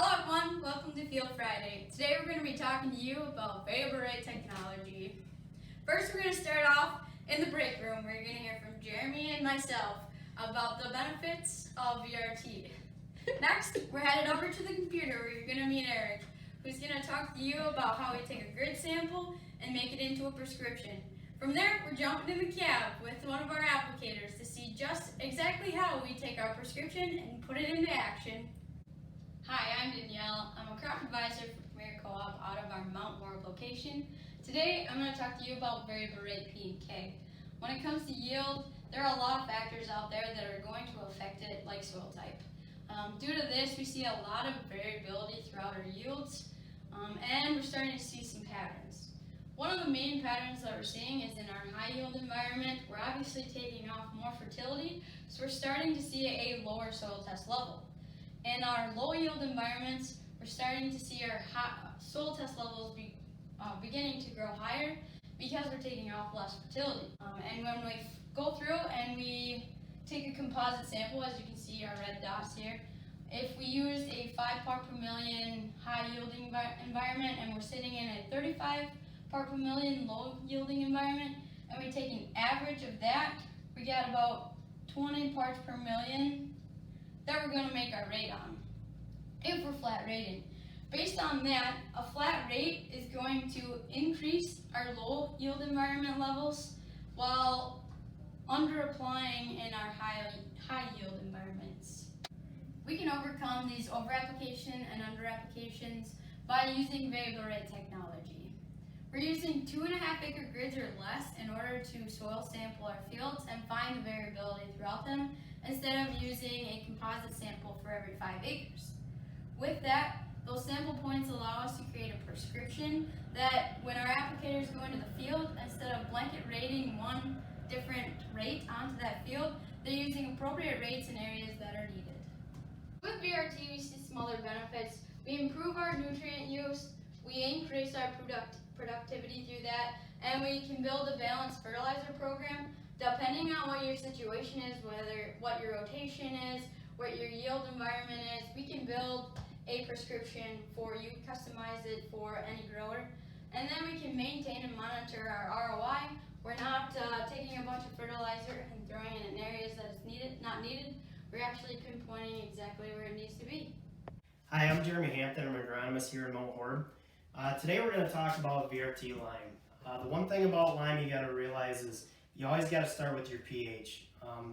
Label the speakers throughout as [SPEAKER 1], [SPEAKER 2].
[SPEAKER 1] Hello everyone, welcome to Field Friday. Today we're going to be talking to you about variable rate technology. First we're going to start off in the break room where you're going to hear from Jeremy and myself about the benefits of VRT. Next, we're headed over to the computer where you're going to meet Eric, who's going to talk to you about how we take a grid sample and make it into a prescription. From there, we're jumping in the cab with one of our applicators to see just exactly how we take our prescription and put it into action. Hi, I'm Danielle. I'm a crop advisor for Premier Co-op out of our Mount Horeb location. Today, I'm going to talk to you about variable rate P and K. When it comes to yield, there are a lot of factors out there that are going to affect it, like soil type. Due to this, we see a lot of variability throughout our yields, and we're starting to see some patterns. One of the main patterns that we're seeing is in our high yield environment, we're obviously taking off more fertility, so we're starting to see a lower soil test level. In our low yield environments, we're starting to see our soil test levels beginning to grow higher because we're taking off less fertility. And when we go through and we take a composite sample, as you can see our red dots here, if we use a 5 part per million high yielding environment and we're sitting in a 35 part per million low yielding environment, and we take an average of that, we get about 20 parts per million that we're going to make our rate on, if we're flat rated. Based on that, a flat rate is going to increase our low yield environment levels while under applying in our high yield environments. We can overcome these over application and under applications by using variable rate technology. We're using 2.5 acre grids or less in order to soil sample our fields and find the variability throughout them, instead of using a composite sample for every 5 acres. With that, those sample points allow us to create a prescription that when our applicators go into the field, instead of blanket rating one different rate onto that field, they're using appropriate rates in areas that are needed. With VRT, we see some other benefits. We improve our nutrient use, we increase our productivity through that, and we can build a balanced fertilizer program depending on what your situation is, what your rotation is, what your yield environment is. We can build a prescription for you, customize it for any grower, and then we can maintain and monitor our ROI. We're not taking a bunch of fertilizer and throwing it in areas that it's not needed. We're actually pinpointing exactly where it needs to be.
[SPEAKER 2] Hi, I'm Jeremy Hampton. I'm an agronomist here in Mount Horeb. Today we're going to talk about VRT lime. The one thing about lime you got to realize is you always got to start with your pH.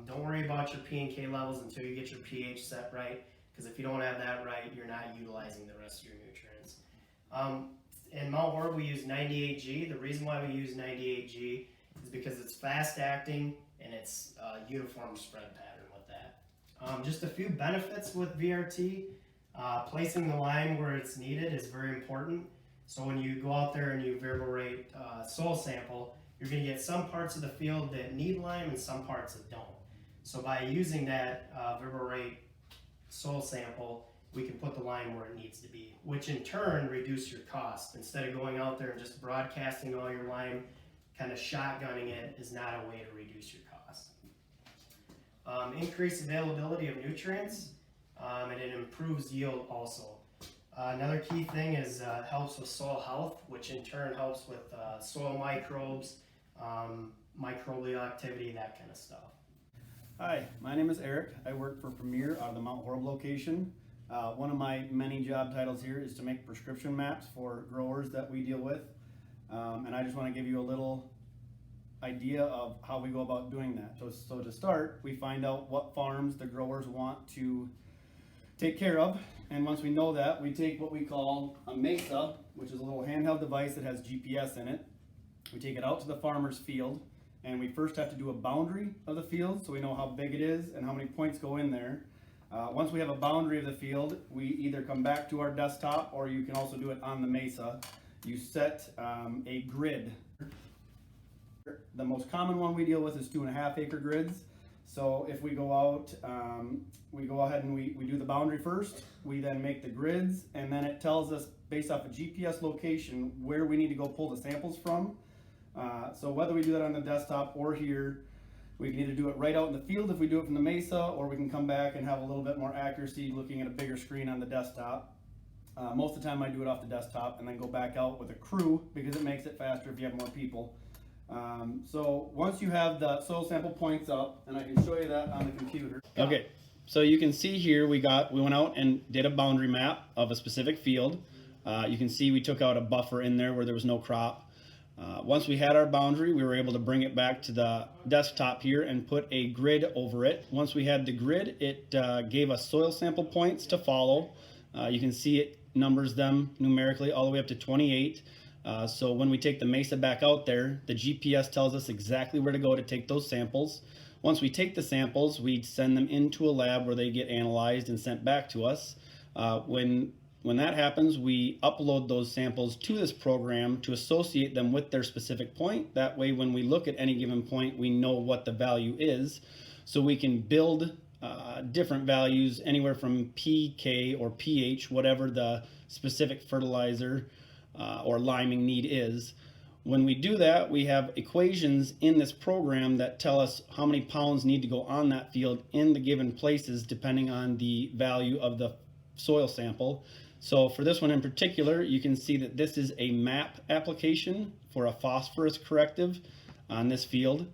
[SPEAKER 2] Don't worry about your P and K levels until you get your pH set right, because if you don't have that right, you're not utilizing the rest of your nutrients. In Mount Horeb, we use 98G. The reason why we use 98G is because it's fast acting and it's a uniform spread pattern with that. Just a few benefits with VRT. Placing the lime where it's needed is very important. So when you go out there and you variable rate soil sample, you're going to get some parts of the field that need lime and some parts that don't. So by using that variable rate soil sample, we can put the lime where it needs to be, which in turn reduce your cost. Instead of going out there and just broadcasting all your lime, kind of shotgunning it is not a way to reduce your cost. Increased availability of nutrients, and it improves yield also. Another key thing is helps with soil health, which in turn helps with soil microbes, microbial activity, that kind of stuff.
[SPEAKER 3] Hi, my name is Eric. I work for Premier out of the Mount Horeb location. One of my many job titles here is to make prescription maps for growers that we deal with. And I just want to give you a little idea of how we go about doing that. So to start, we find out what farms the growers want to take care of. And once we know that, we take what we call a Mesa, which is a little handheld device that has GPS in it. We take it out to the farmer's field, and we first have to do a boundary of the field so we know how big it is and how many points go in there. Once we have a boundary of the field, we either come back to our desktop, or you can also do it on the Mesa. You set a grid. The most common one we deal with is 2.5 acre grids. So if we go out, we go ahead and we do the boundary first, we then make the grids, and then it tells us based off a GPS location where we need to go pull the samples from. So whether we do that on the desktop or here, we can either do it right out in the field if we do it from the Mesa, or we can come back and have a little bit more accuracy looking at a bigger screen on the desktop. Most of the time I do it off the desktop and then go back out with a crew because it makes it faster if you have more people. So once you have the soil sample points up, and I can show you that on the computer. Okay, so you can see here we went out and did a boundary map of a specific field. You can see we took out a buffer in there where there was no crop. Once we had our boundary, we were able to bring it back to the desktop here and put a grid over it. Once we had the grid, it gave us soil sample points to follow. You can see it numbers them numerically all the way up to 28. So when we take the Mesa back out there, the GPS tells us exactly where to go to take those samples. Once we take the samples, we send them into a lab where they get analyzed and sent back to us. When that happens, we upload those samples to this program to associate them with their specific point. That way, when we look at any given point, we know what the value is. So we can build different values anywhere from pK or pH, whatever the specific fertilizer or liming need is. When we do that, we have equations in this program that tell us how many pounds need to go on that field in the given places depending on the value of the soil sample. So for this one in particular, you can see that this is a MAP application for a phosphorus corrective on this field.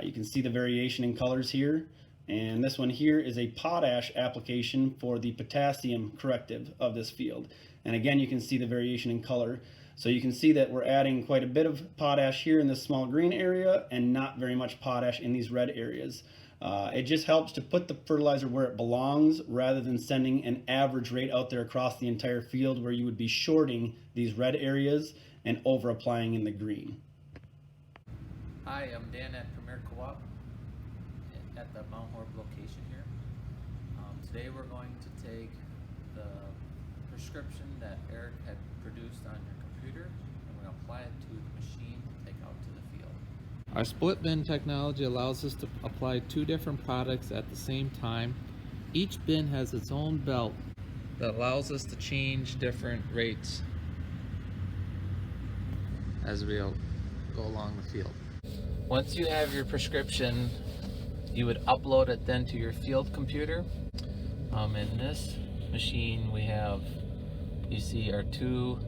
[SPEAKER 3] You can see the variation in colors here. And this one here is a potash application for the potassium corrective of this field. And again, you can see the variation in color. So you can see that we're adding quite a bit of potash here in this small green area and not very much potash in these red areas. It just helps to put the fertilizer where it belongs rather than sending an average rate out there across the entire field where you would be shorting these red areas and over applying in the green.
[SPEAKER 4] Hi, I'm Dan at Premier Cooperative at the Mount Horeb location here. Today we're going to take the prescription that Eric had produced on your computer and we're going to apply it to the machine to take out to the field. Our split bin technology allows us to apply two different products at the same time. Each bin has its own belt that allows us to change different rates as we go along the field. Once you have your prescription, you would upload it then to your field computer. In this machine we have, you see our two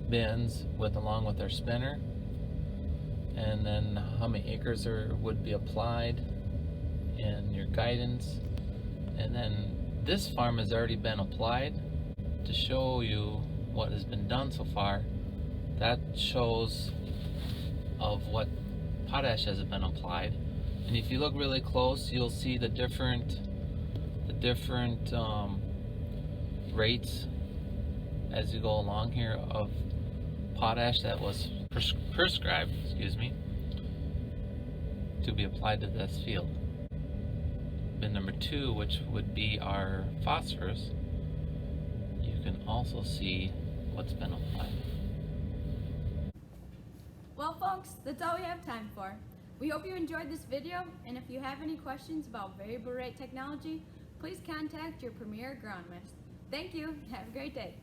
[SPEAKER 4] bins along with our spinner, and then how many acres would be applied and your guidance. And then this farm has already been applied. To show you what has been done so far, that shows of what potash has been applied. And if you look really close, you'll see the different rates as you go along here of potash that was prescribed, to be applied to this field. Bin number 2, which would be our phosphorus, you can also see what's been applied.
[SPEAKER 1] Well folks, that's all we have time for. We hope you enjoyed this video, and if you have any questions about variable rate technology, please contact your Premier Agronomist. Thank you, have a great day.